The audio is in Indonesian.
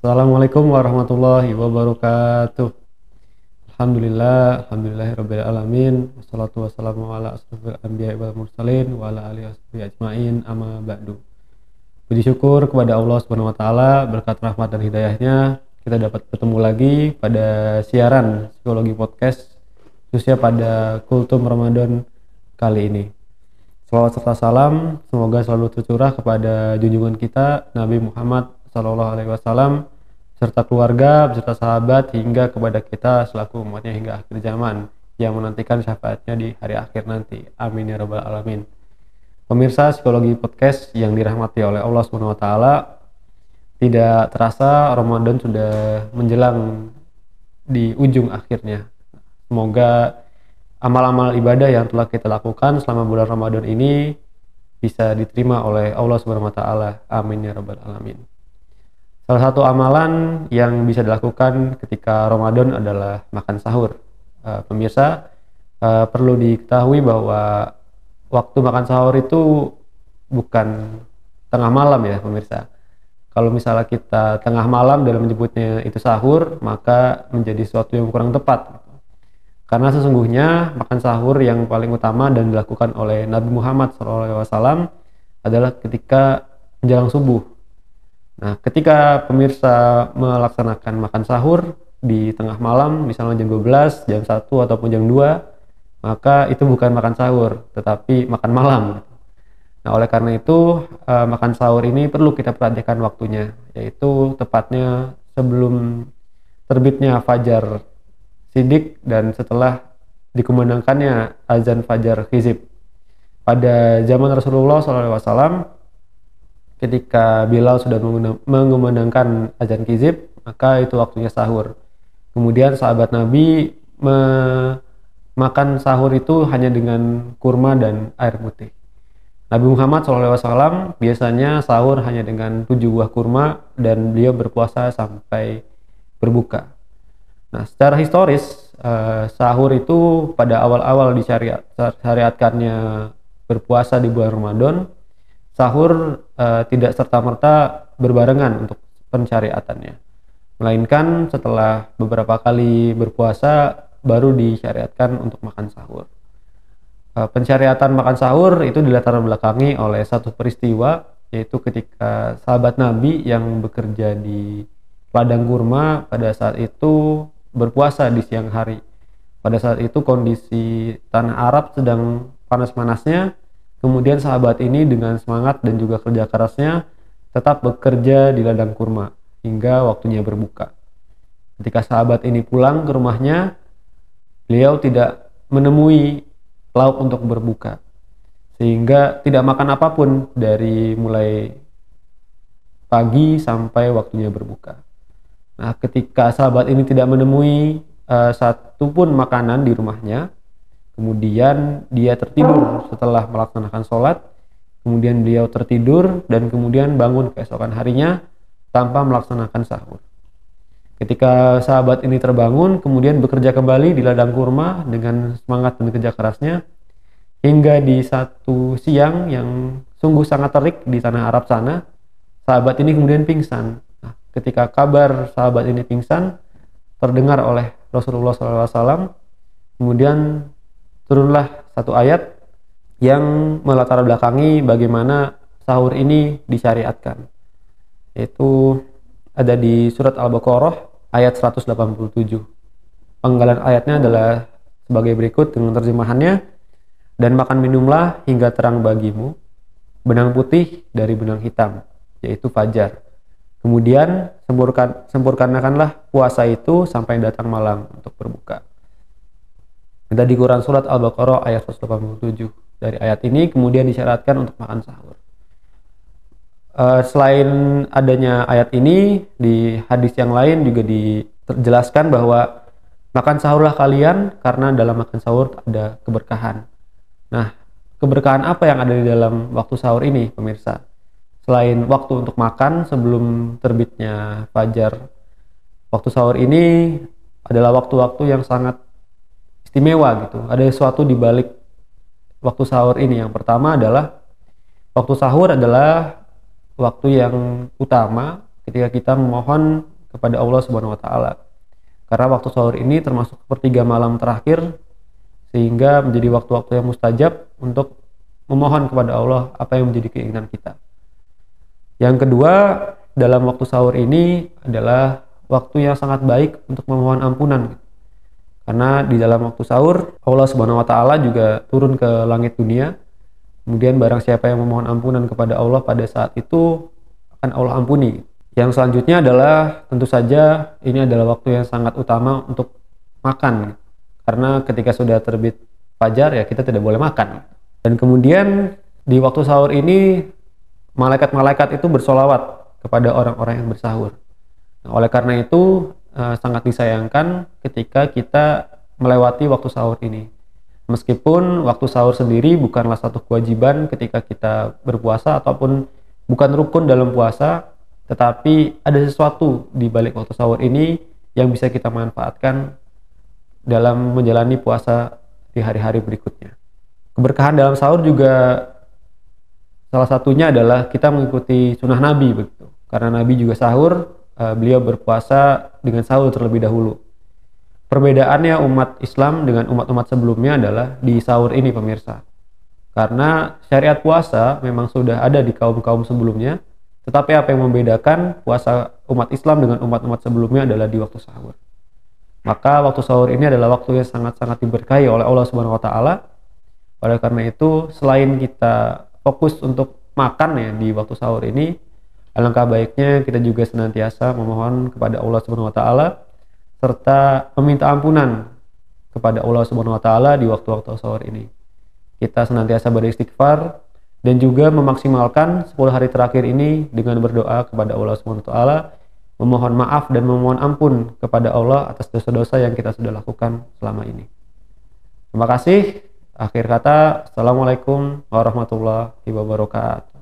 Assalamualaikum warahmatullahi wabarakatuh. Alhamdulillahirabbil alamin. Wassalatu wassalamu ala asrofil anbiya'i wal mursalin wa ala alihi washabihi ajmain, amma ba'du. Puji syukur kepada Allah Subhanahu wa taala, berkat rahmat dan hidayahnya kita dapat bertemu lagi pada siaran Psikologi Podcast, khususnya pada Kultum Ramadan kali ini. Salawat serta salam semoga selalu tercurah kepada junjungan kita Nabi Muhammad SAW serta keluarga, beserta sahabat, hingga kepada kita selaku umatnya hingga akhir zaman yang menantikan syafaatnya di hari akhir nanti. Amin ya rabbal alamin. Pemirsa Psikologi Podcast yang dirahmati oleh Allah SWT, tidak terasa Ramadan sudah menjelang di ujung akhirnya. Semoga amal-amal ibadah yang telah kita lakukan selama bulan Ramadan ini bisa diterima oleh Allah SWT. Amin ya rabbal alamin. Salah satu amalan yang bisa dilakukan ketika Ramadan adalah makan sahur. Pemirsa, perlu diketahui bahwa waktu makan sahur itu bukan tengah malam ya pemirsa. Kalau misalnya kita tengah malam dalam menyebutnya itu sahur, maka menjadi sesuatu yang kurang tepat. Karena sesungguhnya makan sahur yang paling utama dan dilakukan oleh Nabi Muhammad SAW adalah ketika menjelang subuh. Nah, ketika pemirsa melaksanakan makan sahur di tengah malam, misalnya jam 12, jam 1, ataupun jam 2, maka itu bukan makan sahur, tetapi makan malam. Nah, oleh karena itu, makan sahur ini perlu kita perhatikan waktunya, yaitu tepatnya sebelum terbitnya fajar shidik dan setelah dikumandangkannya azan fajar hizib. Pada zaman Rasulullah SAW, ketika Bilal sudah mengumandangkan azan hizib, maka itu waktunya sahur. Kemudian sahabat Nabi makan sahur itu hanya dengan kurma dan air putih. Nabi Muhammad SAW biasanya sahur hanya dengan 7 buah kurma dan beliau berpuasa sampai berbuka. Nah, secara historis sahur itu pada awal-awal disyariatkannya berpuasa di bulan Ramadan, sahur tidak serta-merta berbarengan untuk pensyariatannya, melainkan setelah beberapa kali berpuasa baru disyariatkan untuk makan sahur. Pensyariatan makan sahur itu dilatar belakangi oleh satu peristiwa, yaitu ketika sahabat Nabi yang bekerja di ladang kurma pada saat itu berpuasa di siang hari. Pada saat itu kondisi tanah Arab sedang panas-panasnya. Kemudian sahabat ini dengan semangat dan juga kerja kerasnya tetap bekerja di ladang kurma hingga waktunya berbuka. Ketika sahabat ini pulang ke rumahnya, beliau tidak menemui lauk untuk berbuka, sehingga tidak makan apapun dari mulai pagi sampai waktunya berbuka. Nah, ketika sahabat ini tidak menemui satupun makanan di rumahnya, kemudian dia tertidur setelah melaksanakan sholat. Kemudian beliau tertidur dan kemudian bangun keesokan harinya tanpa melaksanakan sahur. Ketika sahabat ini terbangun, kemudian bekerja kembali di ladang kurma dengan semangat dan kerja kerasnya, hingga di satu siang yang sungguh sangat terik di tanah Arab sana, sahabat ini kemudian pingsan. Nah, ketika kabar sahabat ini pingsan terdengar oleh Rasulullah SAW, kemudian turunlah satu ayat yang melatar belakangi bagaimana sahur ini disyariatkan, yaitu ada di surat Al-Baqarah ayat 187. Penggalan ayatnya adalah sebagai berikut dengan terjemahannya: dan makan minumlah hingga terang bagimu benang putih dari benang hitam, yaitu fajar. Kemudian sempurnakanlah puasa itu sampai datang malam untuk berbuka. Ada di Quran surat Al-Baqarah ayat 187. Dari ayat ini kemudian disyaratkan untuk makan sahur. Selain adanya ayat ini, di hadis yang lain juga dijelaskan bahwa makan sahurlah kalian karena dalam makan sahur ada keberkahan. Nah, keberkahan apa yang ada di dalam waktu sahur ini, pemirsa? Selain waktu untuk makan sebelum terbitnya fajar, waktu sahur ini adalah waktu-waktu yang sangat istimewa gitu. Ada sesuatu di balik waktu sahur ini. Yang pertama adalah waktu sahur adalah waktu yang utama ketika kita memohon kepada Allah Subhanahu wa taala. Karena waktu sahur ini termasuk sepertiga malam terakhir, sehingga menjadi waktu-waktu yang mustajab untuk memohon kepada Allah apa yang menjadi keinginan kita. Yang kedua, dalam waktu sahur ini adalah waktu yang sangat baik untuk memohon ampunan. Karena di dalam waktu sahur, Allah Subhanahu wa taala juga turun ke langit dunia. Kemudian barang siapa yang memohon ampunan kepada Allah pada saat itu akan Allah ampuni. Yang selanjutnya adalah tentu saja ini adalah waktu yang sangat utama untuk makan. Karena ketika sudah terbit fajar ya kita tidak boleh makan. Dan kemudian di waktu sahur ini malaikat-malaikat itu bersolawat kepada orang-orang yang bersahur. Nah, oleh karena itu sangat disayangkan ketika kita melewati waktu sahur ini. Meskipun waktu sahur sendiri bukanlah satu kewajiban ketika kita berpuasa ataupun bukan rukun dalam puasa, tetapi ada sesuatu di balik waktu sahur ini yang bisa kita manfaatkan dalam menjalani puasa di hari-hari berikutnya. Keberkahan dalam sahur juga salah satunya adalah kita mengikuti sunnah Nabi begitu. Karena Nabi juga sahur, beliau berpuasa dengan sahur terlebih dahulu. Perbedaannya umat Islam dengan umat-umat sebelumnya adalah di sahur ini pemirsa. Karena syariat puasa memang sudah ada di kaum-kaum sebelumnya, tetapi apa yang membedakan puasa umat Islam dengan umat-umat sebelumnya adalah di waktu sahur. Maka waktu sahur ini adalah waktu yang sangat-sangat diberkahi oleh Allah Subhanahu wa taala. Oleh karena itu, selain kita fokus untuk makan ya di waktu sahur ini, alangkah baiknya kita juga senantiasa memohon kepada Allah Subhanahu wa taala serta meminta ampunan kepada Allah Subhanahu wa taala di waktu-waktu sahur ini. Kita senantiasa beristighfar dan juga memaksimalkan 10 hari terakhir ini dengan berdoa kepada Allah Subhanahu wa taala, memohon maaf dan memohon ampun kepada Allah atas dosa-dosa yang kita sudah lakukan selama ini. Terima kasih. Akhir kata, Assalamualaikum warahmatullahi wabarakatuh.